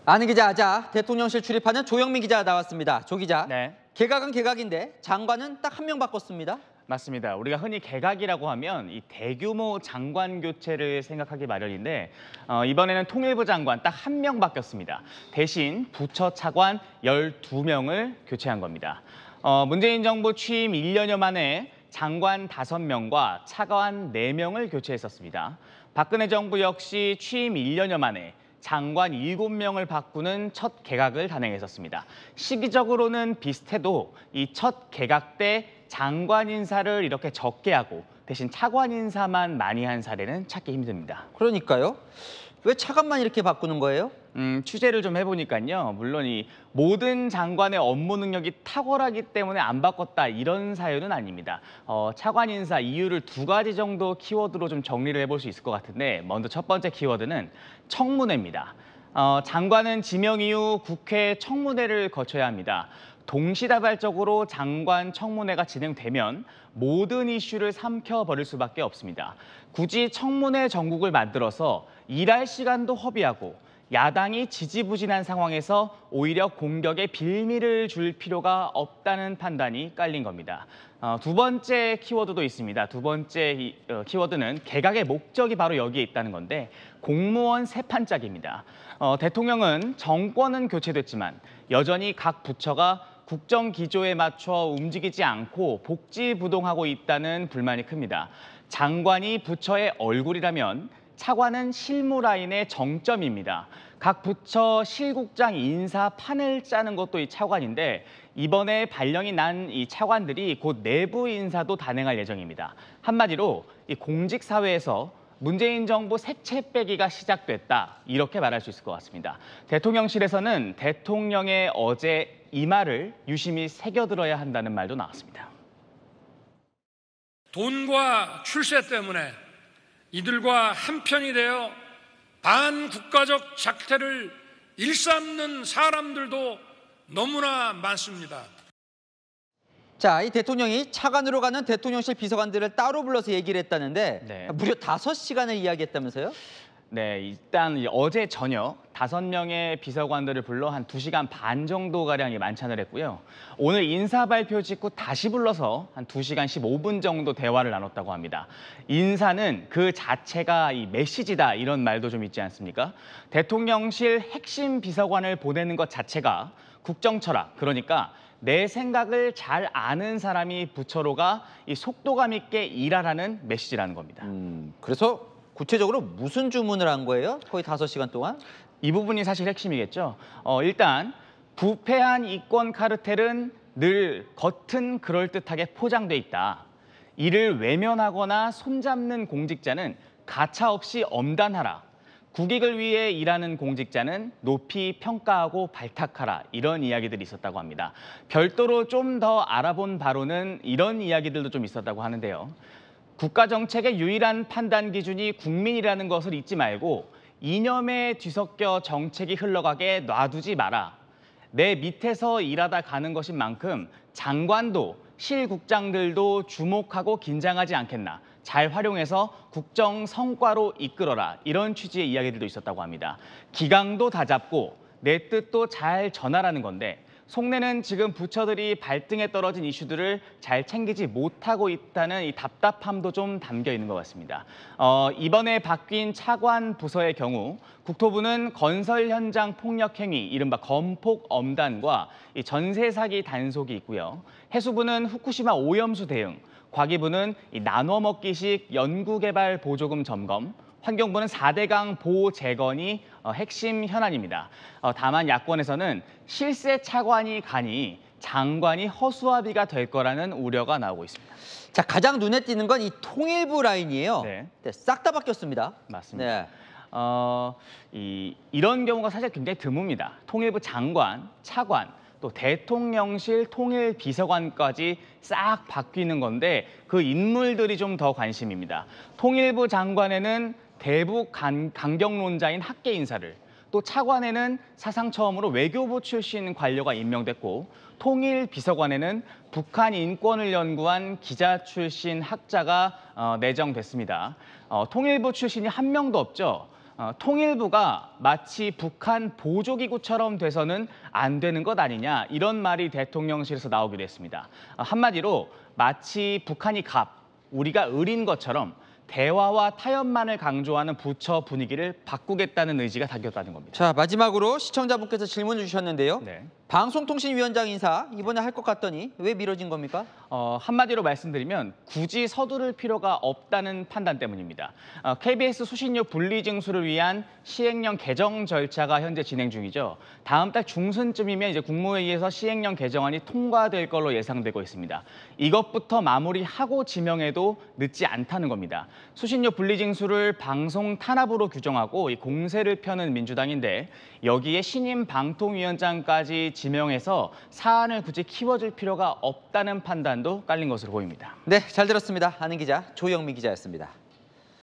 아는 기자 하자 대통령실 출입하는 조영민 기자 나왔습니다. 조 기자. 네, 개각은 개각인데 장관은 딱 한 명 바꿨습니다. 맞습니다. 우리가 흔히 개각이라고 하면 이 대규모 장관 교체를 생각하기 마련인데 이번에는 통일부 장관 딱 한 명 바뀌었습니다. 대신 부처 차관 12명을 교체한 겁니다. 문재인 정부 취임 1년여 만에 장관 5명과 차관 4명을 교체했었습니다. 박근혜 정부 역시 취임 1년여 만에 장관 7명을 바꾸는 첫 개각을 단행했었습니다. 시기적으로는 비슷해도 이 첫 개각 때 장관 인사를 이렇게 적게 하고 대신 차관 인사만 많이 한 사례는 찾기 힘듭니다. 그러니까요. 왜 차관만 이렇게 바꾸는 거예요? 취재를 좀 해보니까요. 물론 이 모든 장관의 업무 능력이 탁월하기 때문에 안 바꿨다 이런 사유는 아닙니다. 차관 인사 이유를 2가지 정도 키워드로 좀 정리를 해볼 수 있을 것 같은데 먼저 첫 번째 키워드는 청문회입니다. 장관은 지명 이후 국회 청문회를 거쳐야 합니다. 동시다발적으로 장관 청문회가 진행되면 모든 이슈를 삼켜버릴 수밖에 없습니다. 굳이 청문회 전국을 만들어서 일할 시간도 허비하고 야당이 지지부진한 상황에서 오히려 공격에 빌미를 줄 필요가 없다는 판단이 깔린 겁니다. 두 번째 키워드도 있습니다. 두 번째 키워드는 개각의 목적이 바로 여기에 있다는 건데 공무원 세판짜기입니다. 대통령은 정권은 교체됐지만 여전히 각 부처가 국정 기조에 맞춰 움직이지 않고 복지부동하고 있다는 불만이 큽니다. 장관이 부처의 얼굴이라면 차관은 실무 라인의 정점입니다. 각 부처 실국장 인사 판을 짜는 것도 이 차관인데 이번에 발령이 난 이 차관들이 곧 내부 인사도 단행할 예정입니다. 한마디로 이 공직 사회에서 문재인 정부 색채 빼기가 시작됐다 이렇게 말할 수 있을 것 같습니다. 대통령실에서는 대통령의 어제 이 말을 유심히 새겨들어야 한다는 말도 나왔습니다. 돈과 출세 때문에 이들과 한편이 되어 반국가적 작태를 일삼는 사람들도 너무나 많습니다. 자, 이 대통령이 차관으로 가는 대통령실 비서관들을 따로 불러서 얘기를 했다는데 네. 무려 5시간을 이야기했다면서요? 네, 일단 어제 저녁 5명의 비서관들을 불러 한 2시간 반 정도가량의 만찬을 했고요. 오늘 인사 발표 직후 다시 불러서 한 2시간 15분 정도 대화를 나눴다고 합니다. 인사는 그 자체가 이 메시지다 이런 말도 좀 있지 않습니까? 대통령실 핵심 비서관을 보내는 것 자체가 국정 철학, 그러니까 내 생각을 잘 아는 사람이 부처로 가 이 속도감 있게 일하라는 메시지라는 겁니다. 그래서 구체적으로 무슨 주문을 한 거예요? 거의 5시간 동안? 이 부분이 사실 핵심이겠죠. 일단 부패한 이권 카르텔은 늘 겉은 그럴듯하게 포장돼 있다. 이를 외면하거나 손잡는 공직자는 가차없이 엄단하라. 국익을 위해 일하는 공직자는 높이 평가하고 발탁하라. 이런 이야기들이 있었다고 합니다. 별도로 좀 더 알아본 바로는 이런 이야기들도 좀 있었다고 하는데요. 국가 정책의 유일한 판단 기준이 국민이라는 것을 잊지 말고 이념에 뒤섞여 정책이 흘러가게 놔두지 마라. 내 밑에서 일하다 가는 것인 만큼 장관도 실국장들도 주목하고 긴장하지 않겠나. 잘 활용해서 국정 성과로 이끌어라. 이런 취지의 이야기들도 있었다고 합니다. 기강도 다 잡고 내 뜻도 잘 전하라는 건데 속내는 지금 부처들이 발등에 떨어진 이슈들을 잘 챙기지 못하고 있다는 이 답답함도 좀 담겨 있는 것 같습니다. 이번에 바뀐 차관 부서의 경우 국토부는 건설 현장 폭력 행위, 이른바 건폭 엄단과 이 전세 사기 단속이 있고요. 해수부는 후쿠시마 오염수 대응, 과기부는 이 나눠 먹기식 연구개발 보조금 점검, 환경부는 4대강 보호 재건이 핵심 현안입니다. 다만 야권에서는 실세 차관이 가니 장관이 허수아비가 될 거라는 우려가 나오고 있습니다. 자, 가장 눈에 띄는 건 이 통일부 라인이에요. 네. 싹 다 바뀌었습니다. 맞습니다. 네. 이런 경우가 사실 굉장히 드뭅니다. 통일부 장관, 차관, 또 대통령실 통일비서관까지 싹 바뀌는 건데 그 인물들이 좀 더 관심입니다. 통일부 장관에는 대북 강경론자인 학계 인사를, 또 차관에는 사상 처음으로 외교부 출신 관료가 임명됐고 통일비서관에는 북한 인권을 연구한 기자 출신 학자가 내정됐습니다. 통일부 출신이 한 명도 없죠. 통일부가 마치 북한 보조기구처럼 돼서는 안 되는 것 아니냐 이런 말이 대통령실에서 나오기도 했습니다. 한마디로 마치 북한이 갑, 우리가 을인 것처럼 대화와 타협만을 강조하는 부처 분위기를 바꾸겠다는 의지가 담겼다는 겁니다. 자, 마지막으로 시청자분께서 질문을 주셨는데요. 네. 방송통신위원장 인사 이번에 할 것 같더니 왜 미뤄진 겁니까? 한마디로 말씀드리면 굳이 서두를 필요가 없다는 판단 때문입니다. KBS 수신료 분리 징수를 위한 시행령 개정 절차가 현재 진행 중이죠. 다음 달 중순쯤이면 이제 국무회의에서 시행령 개정안이 통과될 걸로 예상되고 있습니다. 이것부터 마무리하고 지명해도 늦지 않다는 겁니다. 수신료 분리 징수를 방송 탄압으로 규정하고 이 공세를 펴는 민주당인데 여기에 신임 방통위원장까지 지명해서 사안을 굳이 키워줄 필요가 없다는 판단도 깔린 것으로 보입니다. 네, 잘 들었습니다. 아는 기자 조영미 기자였습니다.